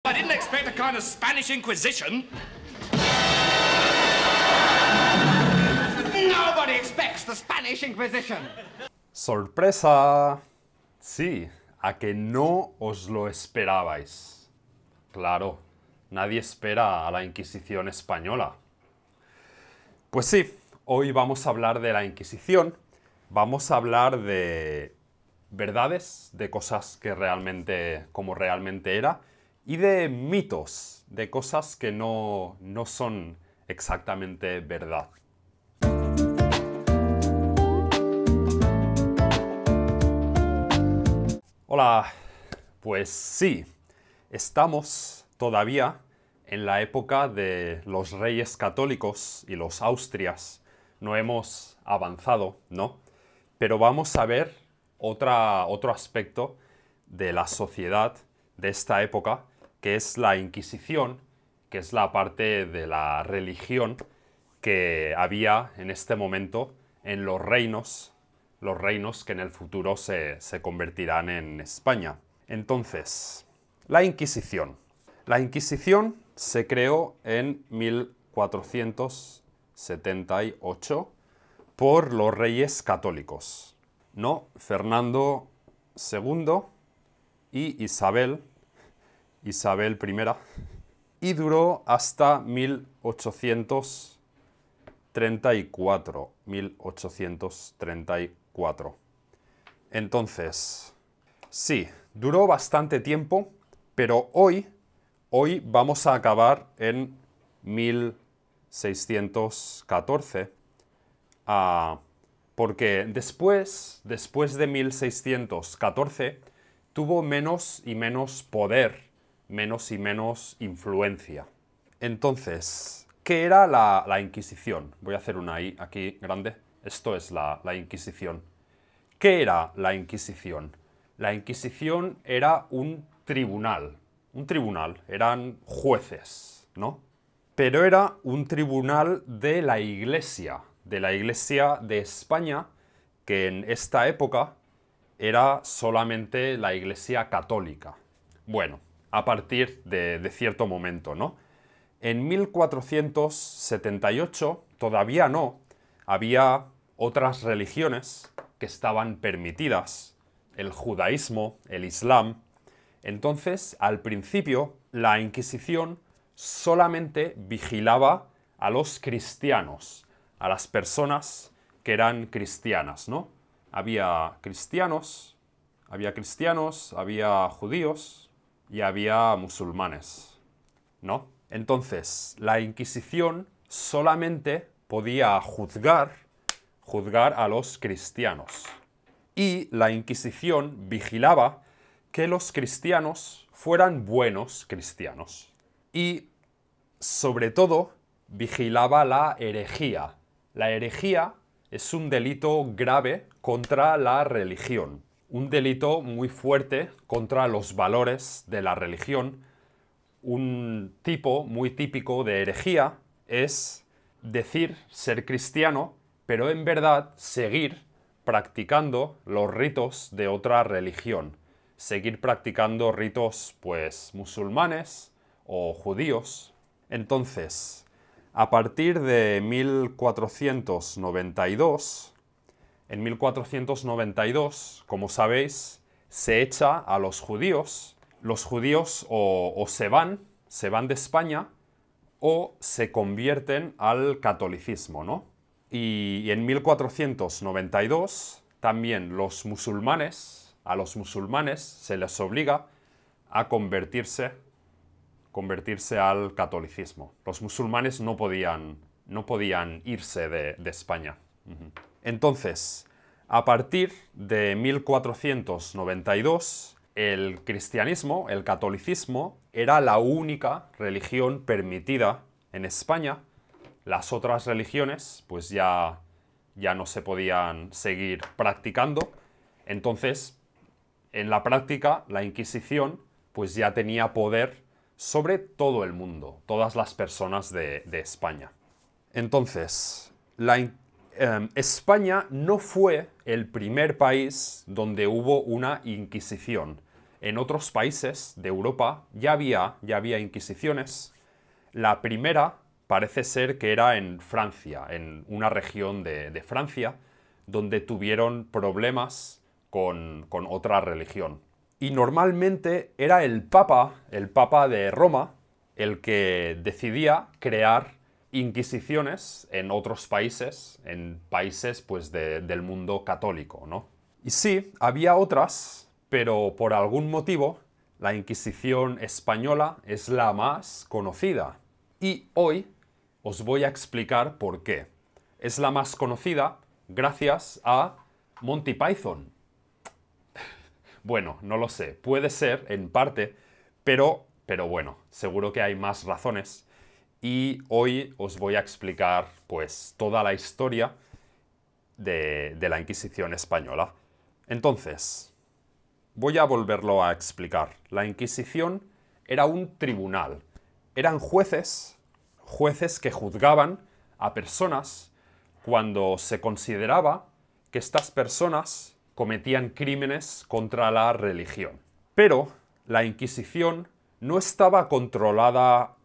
I didn't expect a kind of Spanish Inquisition. Nobody expects the Spanish Inquisition. ¡Sorpresa! Sí, a que no os lo esperabais. Claro, nadie espera a la Inquisición española. Pues sí, hoy vamos a hablar de la Inquisición. Vamos a hablar de verdades, de cosas que realmente, como realmente era, y de mitos, de cosas que no son exactamente verdad. Hola, pues sí, estamos todavía en la época de los reyes católicos y los Austrias. No hemos avanzado, ¿no? Pero vamos a ver otro aspecto de la sociedad de esta época, que es la Inquisición, que es la parte de la religión que había en este momento en los reinos que en el futuro se convertirán en España. Entonces, la Inquisición. La Inquisición se creó en 1478 por los reyes católicos, ¿no? Fernando II y Isabel I, y duró hasta 1834. Entonces, sí, duró bastante tiempo, pero hoy vamos a acabar en 1614, porque después de 1614 tuvo menos y menos poder, menos y menos influencia. Entonces, ¿qué era la Inquisición? Voy a hacer una I aquí grande. Esto es la Inquisición. ¿Qué era la Inquisición? La Inquisición era un tribunal. Un tribunal, eran jueces, ¿no? Pero era un tribunal de la Iglesia de España, que en esta época era solamente la Iglesia católica. Bueno, a partir de cierto momento, ¿no? En 1478 todavía no, había otras religiones que estaban permitidas, el judaísmo, el islam. Entonces, al principio, la Inquisición solamente vigilaba a los cristianos, a las personas que eran cristianas, ¿no? Había cristianos, había judíos y había musulmanes, ¿no? Entonces, la Inquisición solamente podía juzgar a los cristianos. Y la Inquisición vigilaba que los cristianos fueran buenos cristianos. Y, sobre todo, vigilaba la herejía. La herejía es un delito grave contra la religión. Un delito muy fuerte contra los valores de la religión. Un tipo muy típico de herejía es decir ser cristiano, pero en verdad seguir practicando los ritos de otra religión. Seguir practicando ritos, pues, musulmanes o judíos. Entonces, a partir de 1492, en 1492, como sabéis, se echa a los judíos. Los judíos o se van de España o se convierten al catolicismo, ¿no? Y en 1492 también a los musulmanes se les obliga a convertirse al catolicismo. Los musulmanes no podían irse de España. Entonces, a partir de 1492, el cristianismo, el catolicismo, era la única religión permitida en España. Las otras religiones, pues ya no se podían seguir practicando. Entonces, en la práctica, la Inquisición, pues ya tenía poder sobre todo el mundo, todas las personas de España. Entonces, España no fue el primer país donde hubo una Inquisición. en otros países de Europa ya había inquisiciones. La primera parece ser que era en Francia, en una región de Francia, donde tuvieron problemas con otra religión. Y normalmente era el Papa de Roma, el que decidía crear inquisiciones en otros países, en países pues del mundo católico, ¿no? Y sí, había otras, pero por algún motivo la Inquisición española es la más conocida. Y hoy os voy a explicar por qué. Es la más conocida gracias a Monty Python. Bueno, no lo sé, puede ser en parte, pero bueno, seguro que hay más razones. Y hoy os voy a explicar pues toda la historia de la Inquisición española. Entonces, voy a volverlo a explicar. La Inquisición era un tribunal. Eran jueces que juzgaban a personas cuando se consideraba que estas personas cometían crímenes contra la religión. Pero la Inquisición no estaba controlada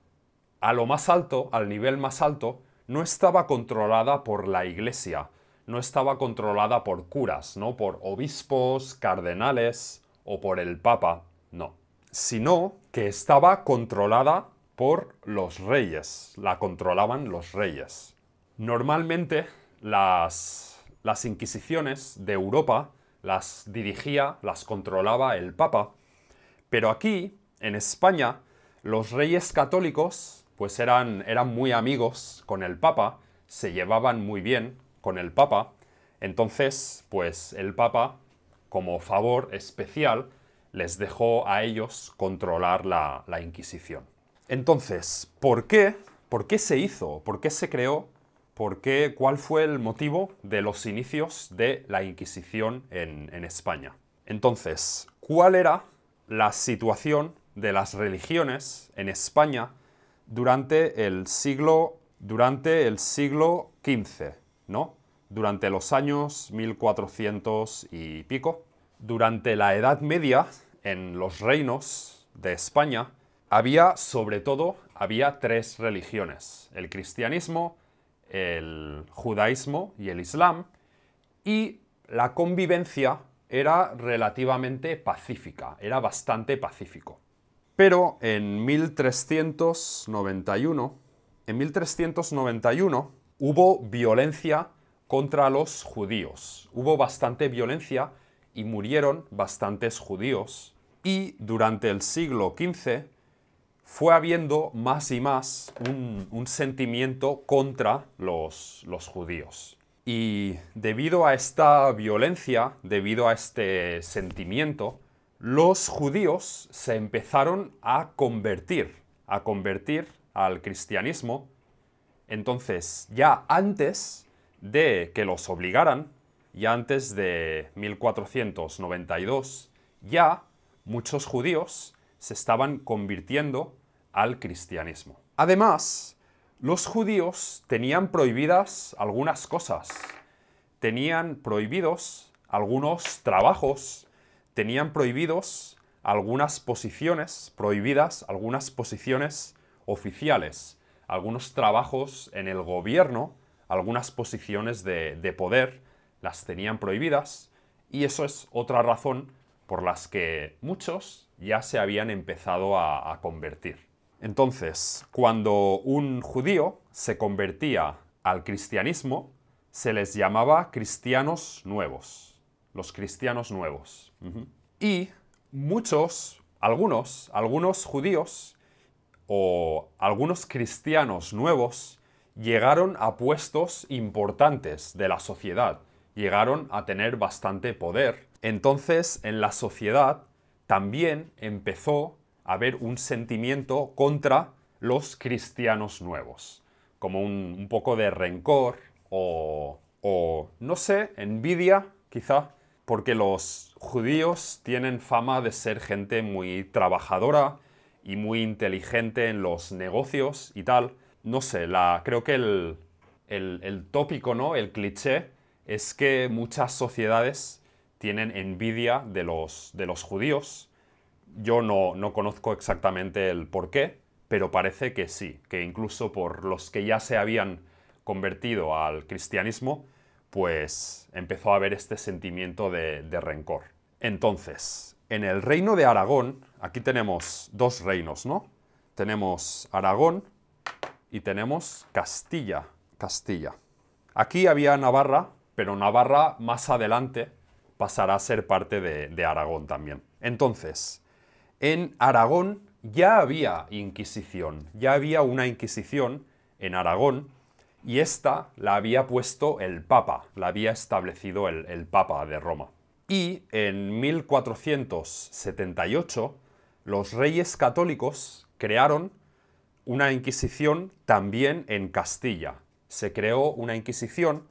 a lo más alto, al nivel más alto, no estaba controlada por la Iglesia, no estaba controlada por curas, no por obispos, cardenales o por el Papa, no. Sino que estaba controlada por los reyes, la controlaban los reyes. Normalmente las inquisiciones de Europa las dirigía, las controlaba el Papa, pero aquí, en España, los reyes católicos pues eran muy amigos con el Papa, se llevaban muy bien con el Papa, entonces pues el Papa, como favor especial, les dejó a ellos controlar la Inquisición. Entonces, ¿por qué? ¿Por qué se hizo? ¿Por qué se creó? ¿Cuál fue el motivo de los inicios de la Inquisición en España? Entonces, ¿cuál era la situación de las religiones en España durante el siglo XV, ¿no? Durante los años 1400 y pico. Durante la Edad Media, en los reinos de España, había tres religiones: el cristianismo, el judaísmo y el islam, y la convivencia era relativamente pacífica, era bastante pacífico. Pero en 1391 hubo violencia contra los judíos. Hubo bastante violencia y murieron bastantes judíos. Y durante el siglo XV fue habiendo más y más un sentimiento contra los judíos. Y debido a esta violencia, debido a este sentimiento, los judíos se empezaron a convertir al cristianismo. Entonces, ya antes de que los obligaran, ya antes de 1492, ya muchos judíos se estaban convirtiendo al cristianismo. Además, los judíos tenían prohibidas algunas cosas. Tenían prohibidos algunos trabajos, tenían prohibidos algunas posiciones, oficiales, algunos trabajos en el gobierno, algunas posiciones de poder, las tenían prohibidas, y eso es otra razón por las que muchos ya se habían empezado a convertir. Entonces, cuando un judío se convertía al cristianismo, se les llamaba cristianos nuevos. Los cristianos nuevos. Y algunos judíos o algunos cristianos nuevos llegaron a puestos importantes de la sociedad. Llegaron a tener bastante poder. Entonces, en la sociedad también empezó a haber un sentimiento contra los cristianos nuevos. Como un poco de rencor o, no sé, envidia, quizá, porque los judíos tienen fama de ser gente muy trabajadora y muy inteligente en los negocios y tal. No sé, creo que el tópico, ¿no? El cliché es que muchas sociedades tienen envidia de los judíos, Yo no conozco exactamente el por qué, pero parece que sí, que incluso por los que ya se habían convertido al cristianismo, pues empezó a haber este sentimiento de rencor. Entonces, en el reino de Aragón, aquí tenemos dos reinos, ¿no? Tenemos Aragón y tenemos Castilla. Aquí había Navarra, pero Navarra más adelante pasará a ser parte de Aragón también. Entonces, en Aragón ya había Inquisición, ya había una Inquisición en Aragón, y esta la había puesto el Papa, la había establecido el Papa de Roma. Y en 1478 los reyes católicos crearon una Inquisición también en Castilla. Se creó una Inquisición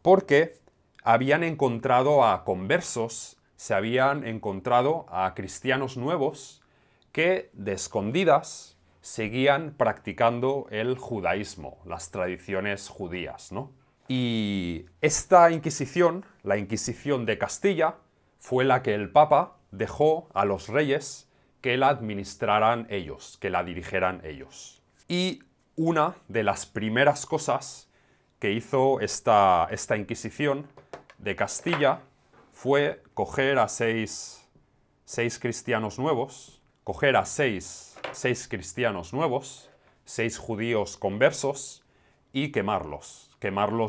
porque habían encontrado a conversos, se habían encontrado a cristianos nuevos que de escondidas seguían practicando el judaísmo, las tradiciones judías, ¿no? Y esta Inquisición, la Inquisición de Castilla, fue la que el Papa dejó a los reyes que la administraran ellos, que la dirigieran ellos. Y una de las primeras cosas que hizo esta Inquisición de Castilla fue coger a seis cristianos nuevos, seis cristianos nuevos, 6 judíos conversos, y quemarlos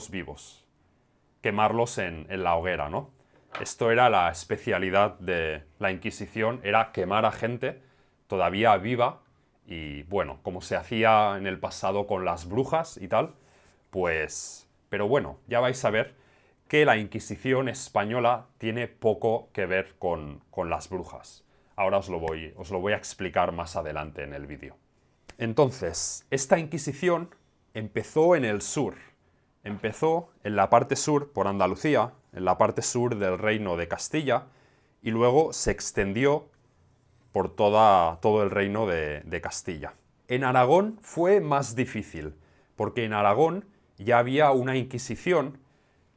vivos, quemarlos en la hoguera, ¿no? Esto era la especialidad de la Inquisición, era quemar a gente todavía viva, y bueno, como se hacía en el pasado con las brujas y tal, pues... Pero bueno, ya vais a ver que la Inquisición española tiene poco que ver con las brujas. Ahora os lo voy a explicar más adelante en el vídeo. Entonces, esta Inquisición empezó en el sur. Empezó en la parte sur, por Andalucía, en la parte sur del reino de Castilla, y luego se extendió por todo el reino de Castilla. En Aragón fue más difícil, porque en Aragón ya había una Inquisición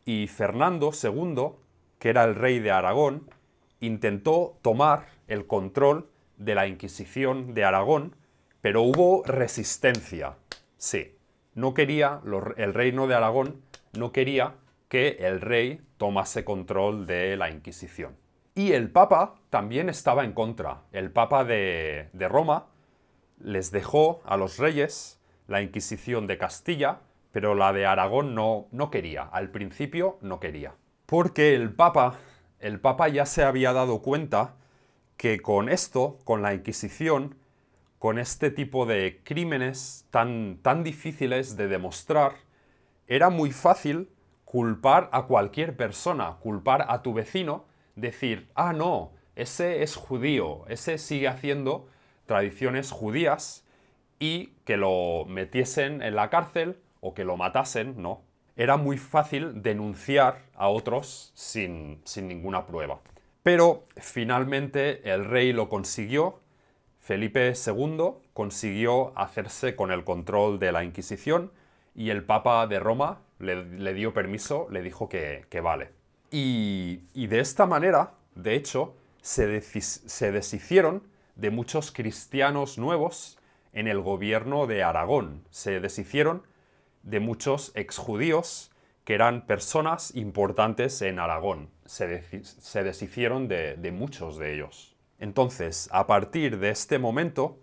y Fernando II, que era el rey de Aragón, intentó tomar el control de la Inquisición de Aragón, pero hubo resistencia. Sí, el reino de Aragón no quería que el rey tomase control de la Inquisición. Y el Papa también estaba en contra. El Papa de Roma les dejó a los reyes la Inquisición de Castilla, pero la de Aragón no quería. Al principio no quería. Porque el Papa ya se había dado cuenta que con esto, con la Inquisición, con este tipo de crímenes tan difíciles de demostrar, era muy fácil culpar a cualquier persona, culpar a tu vecino, decir, ah, no, ese es judío, ese sigue haciendo tradiciones judías, y que lo metiesen en la cárcel o que lo matasen, no. Era muy fácil denunciar a otros sin ninguna prueba. Pero finalmente el rey lo consiguió. Felipe II consiguió hacerse con el control de la Inquisición, y el Papa de Roma le dio permiso, le dijo que vale. Y de esta manera, de hecho, se deshicieron de muchos cristianos nuevos en el gobierno de Aragón. Se deshicieron de muchos exjudíos que eran personas importantes en Aragón. Se deshicieron de muchos de ellos. Entonces, a partir de este momento,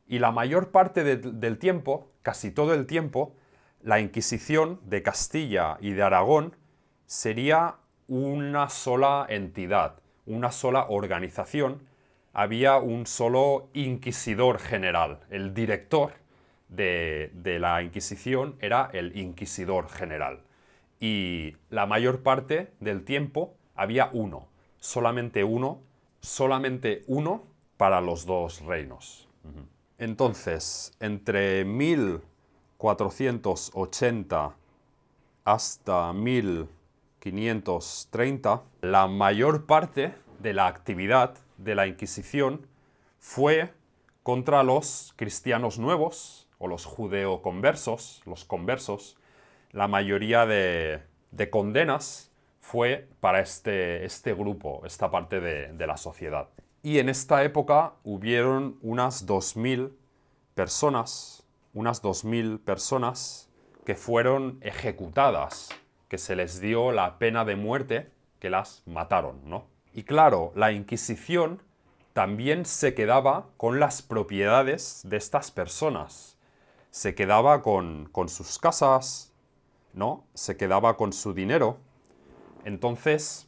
y la mayor parte del tiempo, casi todo el tiempo, la Inquisición de Castilla y de Aragón sería una sola entidad, una sola organización. Había un solo inquisidor general. El director de la Inquisición era el inquisidor general. Y la mayor parte del tiempo había solamente uno para los dos reinos. Entonces, entre 1480 hasta 1530, la mayor parte de la actividad de la Inquisición fue contra los cristianos nuevos o los judeoconversos, los conversos. La mayoría de condenas fue para este grupo, esta parte de la sociedad. Y en esta época hubieron unas 2.000 personas que fueron ejecutadas, que se les dio la pena de muerte, que las mataron, ¿no? Y claro, la Inquisición también se quedaba con las propiedades de estas personas. Se quedaba con sus casas, ¿no? Se quedaba con su dinero. Entonces,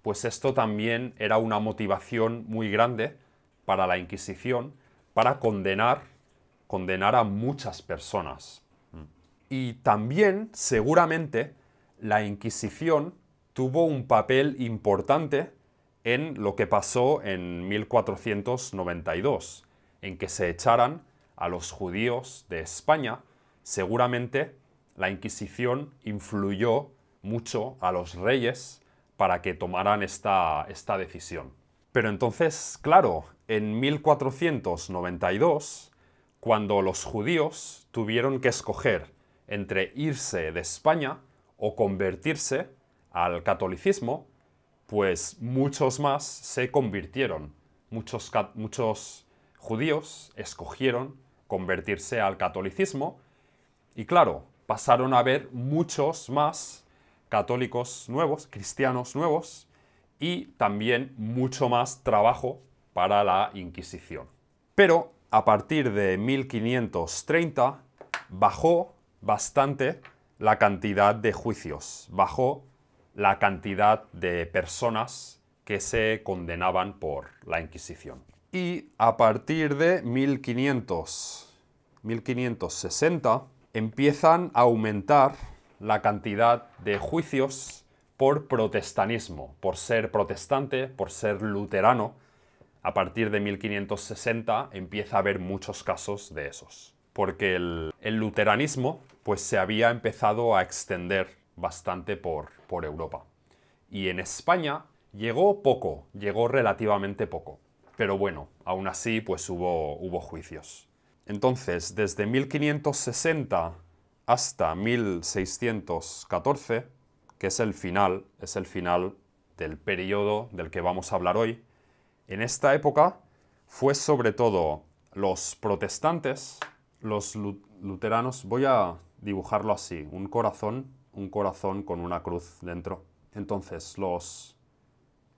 pues esto también era una motivación muy grande para la Inquisición para condenar a muchas personas. Y también, seguramente, la Inquisición tuvo un papel importante en lo que pasó en 1492, en que se echaran a los judíos de España. Seguramente la Inquisición influyó mucho a los reyes para que tomaran esta decisión. Pero entonces, claro, en 1492, cuando los judíos tuvieron que escoger entre irse de España o convertirse al catolicismo, pues muchos más se convirtieron. Muchos judíos escogieron convertirse al catolicismo y claro, pasaron a haber muchos más católicos nuevos, cristianos nuevos y también mucho más trabajo para la Inquisición. Pero a partir de 1530 bajó bastante la cantidad de juicios, bajó la cantidad de personas que se condenaban por la Inquisición. Y a partir de 1560 empiezan a aumentar la cantidad de juicios por protestanismo, por ser protestante, por ser luterano. A partir de 1560 empieza a haber muchos casos de esos, porque el luteranismo pues se había empezado a extender bastante por Europa. Y en España llegó poco, llegó relativamente poco. Pero bueno, aún así pues hubo juicios. Entonces, desde 1560 hasta 1614, que es el final del periodo del que vamos a hablar hoy, en esta época fue sobre todo los protestantes, los luteranos, voy a dibujarlo así, un corazón con una cruz dentro. Entonces, los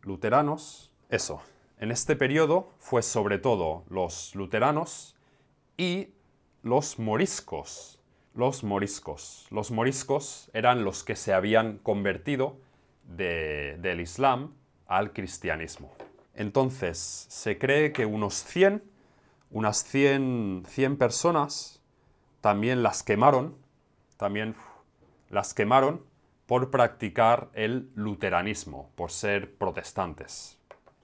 luteranos, eso. En este periodo fue sobre todo los luteranos y los moriscos. Los moriscos eran los que se habían convertido del Islam al cristianismo. Entonces, se cree que unas 100 personas también las quemaron por practicar el luteranismo, por ser protestantes.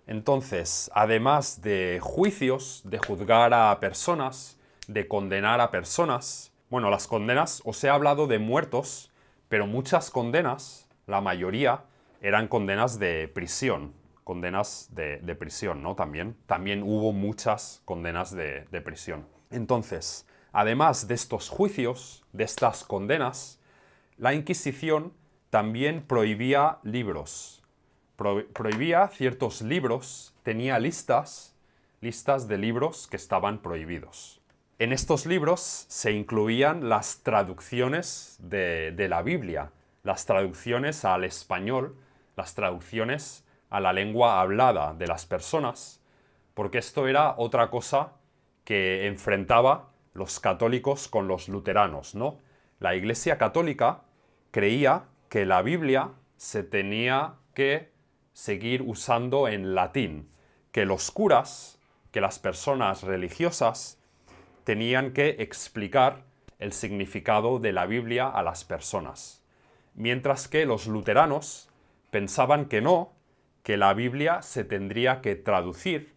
Entonces, además de juicios, de juzgar a personas, de condenar a personas, bueno, las condenas, os he hablado de muertos, pero muchas condenas, la mayoría, eran condenas de prisión, ¿no? También hubo muchas condenas de prisión. Entonces, además de estos juicios, de estas condenas, la Inquisición también prohibía libros. Prohibía ciertos libros, tenía listas de libros que estaban prohibidos. En estos libros se incluían las traducciones de la Biblia, las traducciones al español, las traducciones a la lengua hablada de las personas, porque esto era otra cosa que enfrentaba los católicos con los luteranos, ¿no? La Iglesia Católica creía que la Biblia se tenía que seguir usando en latín, que los curas, que las personas religiosas, tenían que explicar el significado de la Biblia a las personas, mientras que los luteranos pensaban que no, que la Biblia se tendría que traducir,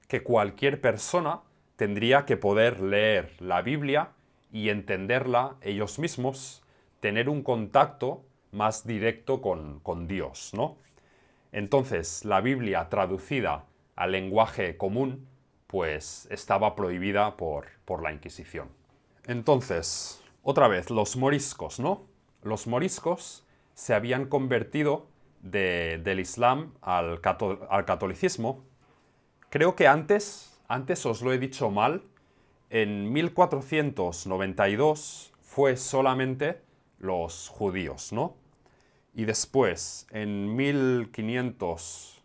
que cualquier persona tendría que poder leer la Biblia y entenderla ellos mismos, tener un contacto más directo con Dios, ¿no? Entonces, la Biblia traducida al lenguaje común, pues estaba prohibida por la Inquisición. Entonces, otra vez, los moriscos, ¿no? Los moriscos se habían convertido del Islam al catolicismo. Creo que antes os lo he dicho mal, en 1492 fue solamente los judíos, ¿no? Y después, en 1502,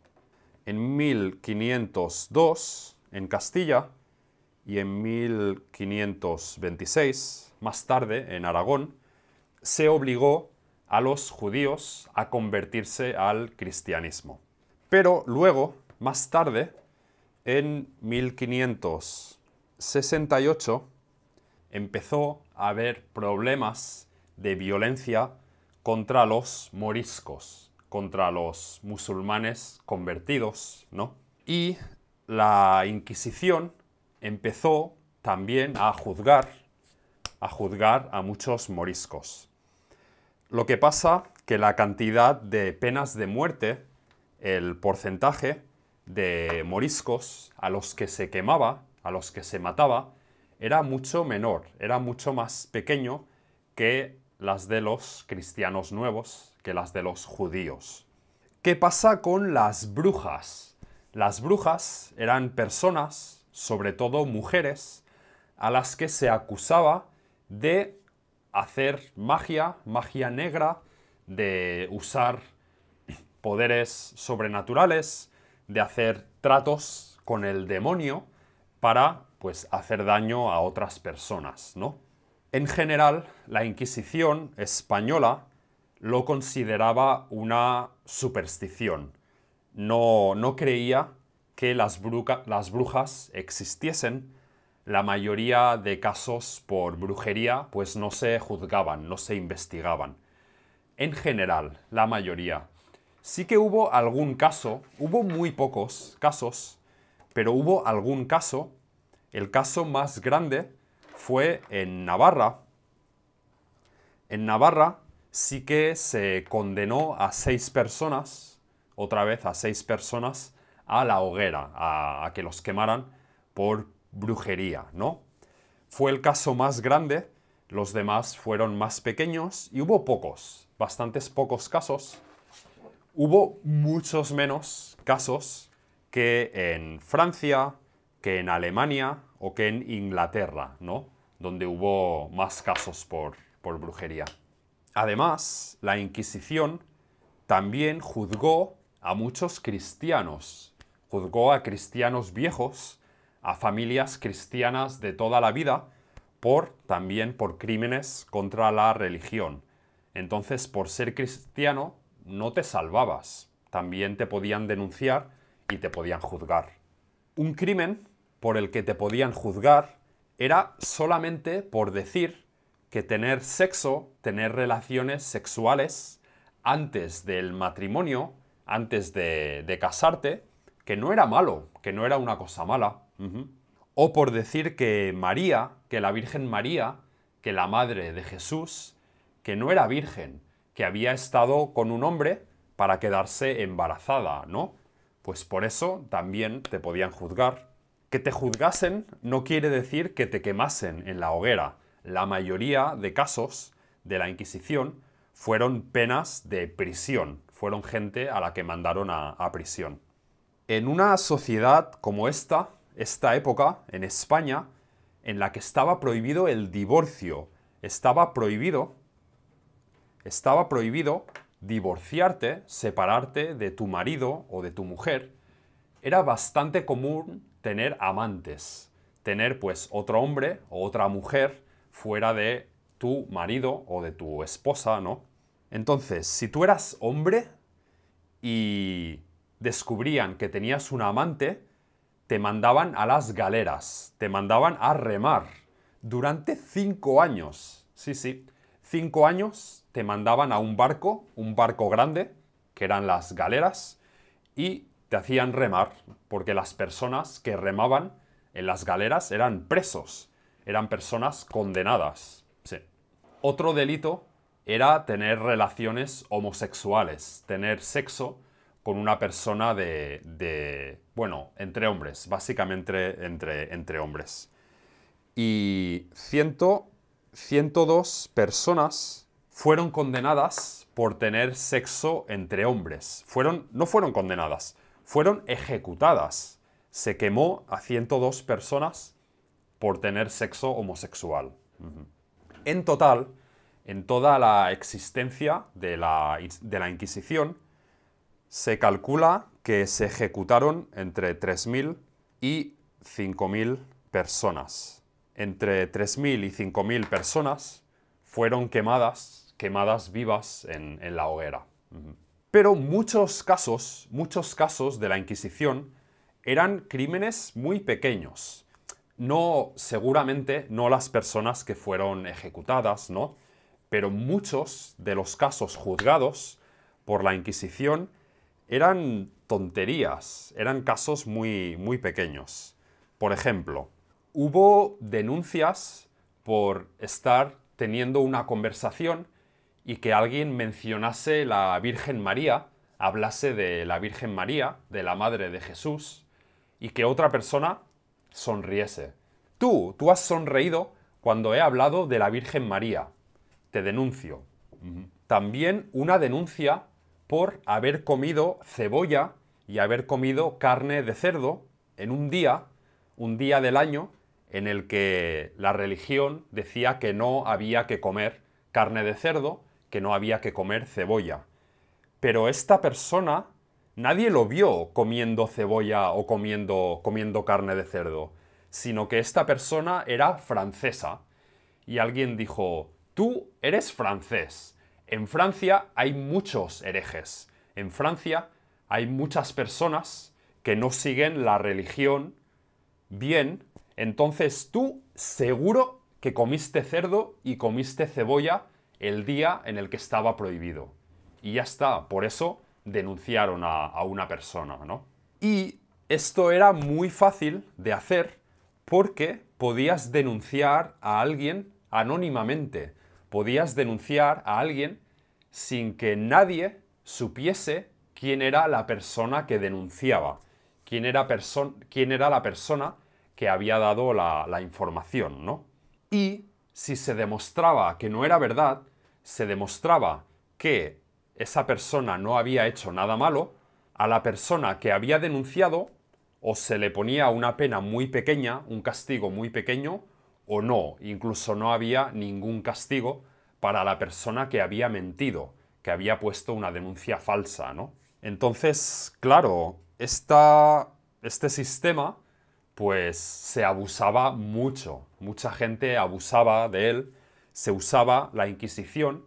en Castilla, y en 1526, más tarde, en Aragón, se obligó a los judíos a convertirse al cristianismo. Pero luego, más tarde, en 1568, empezó a haber problemas de violencia contra los moriscos, contra los musulmanes convertidos, ¿no? Y la Inquisición empezó también a juzgar a muchos moriscos. Lo que pasa que la cantidad de penas de muerte, el porcentaje de moriscos a los que se quemaba, a los que se mataba, era mucho menor, era mucho más pequeño que las de los cristianos nuevos, que las de los judíos. ¿Qué pasa con las brujas? Las brujas eran personas, sobre todo mujeres, a las que se acusaba de hacer magia negra, de usar poderes sobrenaturales, de hacer tratos con el demonio para, pues, hacer daño a otras personas, ¿no? En general, la Inquisición española lo consideraba una superstición. No creía que las brujas existiesen. La mayoría de casos por brujería pues no se juzgaban, no se investigaban. En general, la mayoría. Sí que hubo algún caso, hubo muy pocos casos, pero hubo algún caso. El caso más grande fue en Navarra. En Navarra sí que se condenó a 6 personas, otra vez a 6 personas, a la hoguera, a que los quemaran por brujería, ¿no? Fue el caso más grande, los demás fueron más pequeños y hubo pocos, bastantes pocos casos. Hubo muchos menos casos que en Francia, que en Alemania o que en Inglaterra, ¿no? Donde hubo más casos por brujería. Además, la Inquisición también juzgó a muchos cristianos. Juzgó a cristianos viejos, a familias cristianas de toda la vida, también por crímenes contra la religión. Entonces, por ser cristiano, no te salvabas. También te podían denunciar y te podían juzgar. Un crimen por el que te podían juzgar era solamente por decir que tener sexo, tener relaciones sexuales antes del matrimonio, antes de casarte, que no era malo, que no era una cosa mala. O por decir que María, que la Virgen María, que la madre de Jesús, que no era virgen, que había estado con un hombre para quedarse embarazada, ¿no? Pues por eso también te podían juzgar. Que te juzgasen no quiere decir que te quemasen en la hoguera. La mayoría de casos de la Inquisición fueron penas de prisión, fueron gente a la que mandaron a prisión. En una sociedad como esta época, en España, en la que estaba prohibido el divorcio, estaba prohibido divorciarte, separarte de tu marido o de tu mujer, era bastante común tener amantes, tener pues otro hombre o otra mujer fuera de tu marido o de tu esposa, ¿no? Entonces, si tú eras hombre y descubrían que tenías una amante, te mandaban a las galeras, te mandaban a remar durante 5 años. Sí, 5 años te mandaban a un barco grande, que eran las galeras, y te hacían remar, porque las personas que remaban en las galeras eran presos, eran personas condenadas. Sí. Otro delito era tener relaciones homosexuales, tener sexo con una persona entre hombres, básicamente entre hombres. Y 102 personas fueron condenadas por tener sexo entre hombres. No fueron condenadas, fueron ejecutadas. se quemó a 102 personas por tener sexo homosexual. En total, en toda la existencia de la Inquisición, se calcula que se ejecutaron entre 3.000 y 5.000 personas. Entre 3.000 y 5.000 personas fueron quemadas vivas en la hoguera. Pero muchos casos de la Inquisición eran crímenes muy pequeños. No, seguramente no las personas que fueron ejecutadas, ¿no? Pero muchos de los casos juzgados por la Inquisición eran tonterías, eran casos muy, muy pequeños. Por ejemplo, hubo denuncias por estar teniendo una conversación y que alguien mencionase la Virgen María, hablase de la Virgen María, de la Madre de Jesús, y que otra persona sonriese. Tú has sonreído cuando he hablado de la Virgen María. Te denuncio. También una denuncia por haber comido cebolla y haber comido carne de cerdo en un día del año en el que la religión decía que no había que comer carne de cerdo, que no había que comer cebolla. Pero esta persona, nadie lo vio comiendo cebolla o comiendo carne de cerdo, sino que esta persona era francesa. Y alguien dijo, tú eres francés. En Francia hay muchos herejes. En Francia hay muchas personas que no siguen la religión bien. Entonces tú seguro que comiste cerdo y comiste cebolla el día en el que estaba prohibido. Y ya está. Por eso denunciaron a una persona, ¿no? Y esto era muy fácil de hacer porque podías denunciar a alguien anónimamente. Podías denunciar a alguien sin que nadie supiese quién era la persona que denunciaba, quién era la persona que había dado la información, ¿no? Y si se demostraba que no era verdad, se demostraba que esa persona no había hecho nada malo, a la persona que había denunciado o se le ponía una pena muy pequeña, un castigo muy pequeño, o no, incluso no había ningún castigo para la persona que había mentido, que había puesto una denuncia falsa, ¿no? Entonces, claro, este sistema, pues se abusaba mucho, mucha gente abusaba de él, se usaba la Inquisición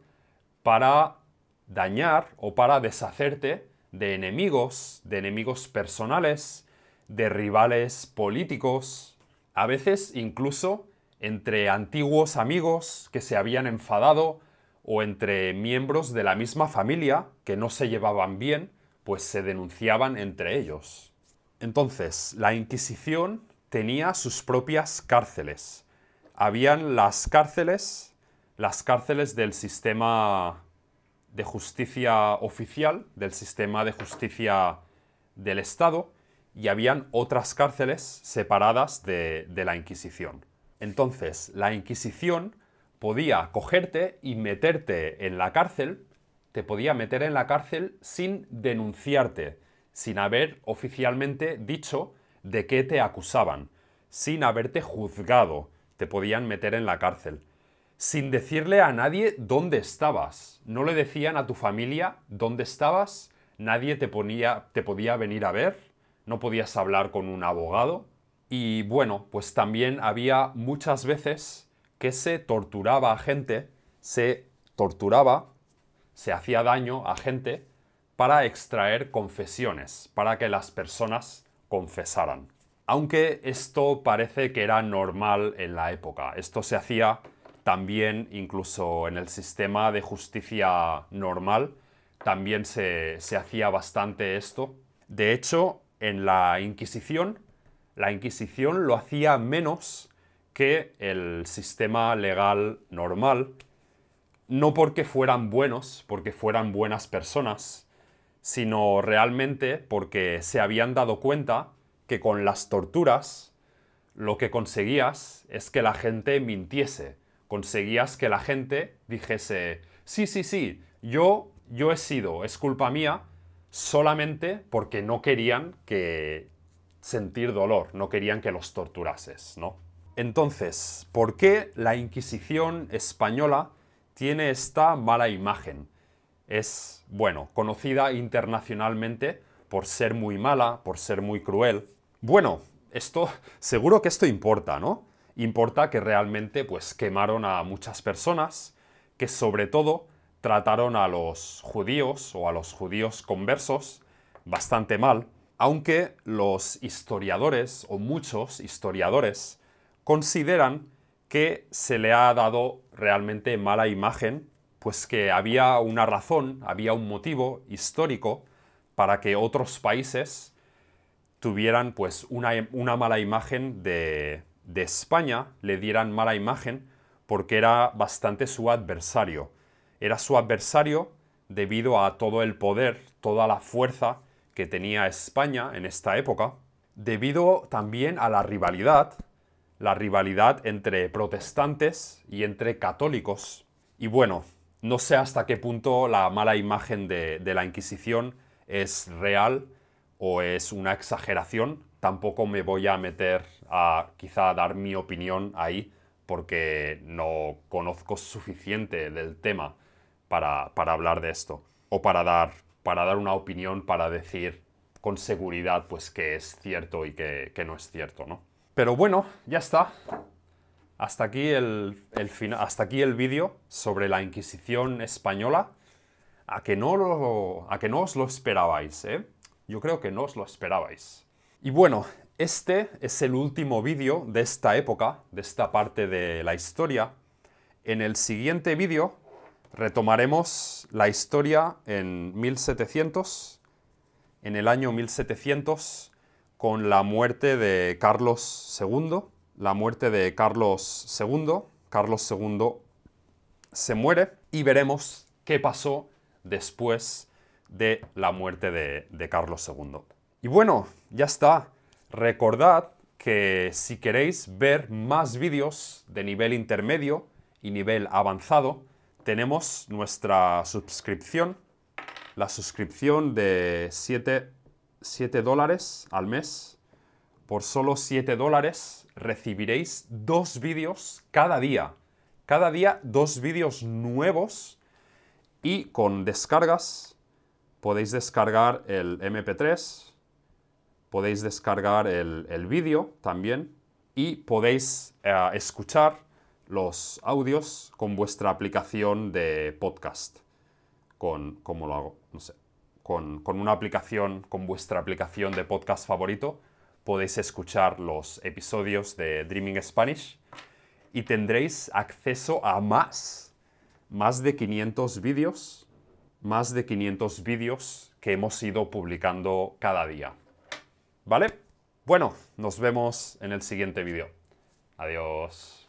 para dañar o para deshacerte de enemigos personales, de rivales políticos, a veces incluso entre antiguos amigos que se habían enfadado o entre miembros de la misma familia que no se llevaban bien, pues se denunciaban entre ellos. Entonces, la Inquisición tenía sus propias cárceles. Habían las cárceles del sistema de justicia oficial, del sistema de justicia del Estado, y habían otras cárceles separadas de la Inquisición. Entonces, la Inquisición podía cogerte y meterte en la cárcel, te podía meter en la cárcel sin denunciarte, sin haber oficialmente dicho de qué te acusaban, sin haberte juzgado, te podían meter en la cárcel, sin decirle a nadie dónde estabas. No le decían a tu familia dónde estabas, nadie te podía venir a ver, no podías hablar con un abogado. Y bueno, pues también había muchas veces que se torturaba a gente, se hacía daño a gente para extraer confesiones, para que las personas confesaran. Aunque esto parece que era normal en la época. Esto se hacía también incluso en el sistema de justicia normal, también se hacía bastante esto. De hecho, en la Inquisición lo hacía menos que el sistema legal normal, no porque fueran buenos, porque fueran buenas personas, sino realmente porque se habían dado cuenta que con las torturas lo que conseguías es que la gente mintiese, conseguías que la gente dijese, sí, yo he sido, es culpa mía, solamente porque no querían que sentir dolor, no querían que los torturases, ¿no? Entonces, ¿por qué la Inquisición española tiene esta mala imagen? Es, bueno, conocida internacionalmente por ser muy mala, por ser muy cruel. Bueno, seguro que esto importa, ¿no? Importa que realmente, pues, quemaron a muchas personas, que sobre todo trataron a los judíos o a los judíos conversos bastante mal, aunque los historiadores o muchos historiadores consideran que se le ha dado realmente mala imagen, pues que había una razón, había un motivo histórico para que otros países tuvieran pues una mala imagen de España, le dieran mala imagen porque era bastante su adversario. Era su adversario debido a todo el poder, toda la fuerza que tenía España en esta época, debido también a la rivalidad entre protestantes y entre católicos. Y bueno, no sé hasta qué punto la mala imagen de la Inquisición es real o es una exageración. Tampoco me voy a meter a quizá dar mi opinión ahí porque no conozco suficiente del tema para hablar de esto. O para dar una opinión, para decir con seguridad pues que es cierto y que no es cierto, ¿no? Pero bueno, ya está. Hasta aquí hasta aquí el vídeo sobre la Inquisición española. A que no os lo esperabais, ¿eh? Yo creo que no os lo esperabais. Y bueno, este es el último vídeo de esta época, de esta parte de la historia. En el siguiente vídeo retomaremos la historia en 1700, en el año 1700, con la muerte de Carlos II. La muerte de Carlos II. Carlos II se muere y veremos qué pasó después de la muerte de Carlos II. Y bueno, ya está. Recordad que si queréis ver más vídeos de nivel intermedio y nivel avanzado, tenemos nuestra suscripción, la suscripción de $7 al mes. Por solo $7 recibiréis 2 vídeos cada día. Cada día 2 vídeos nuevos y con descargas. Podéis descargar el MP3, podéis descargar el vídeo también y podéis escuchar los audios con vuestra aplicación de podcast. ¿Cómo lo hago? No sé. Con una aplicación, con vuestra aplicación de podcast favorito, podéis escuchar los episodios de Dreaming Spanish y tendréis acceso a más de 500 vídeos, que hemos ido publicando cada día. ¿Vale? Bueno, nos vemos en el siguiente vídeo. Adiós.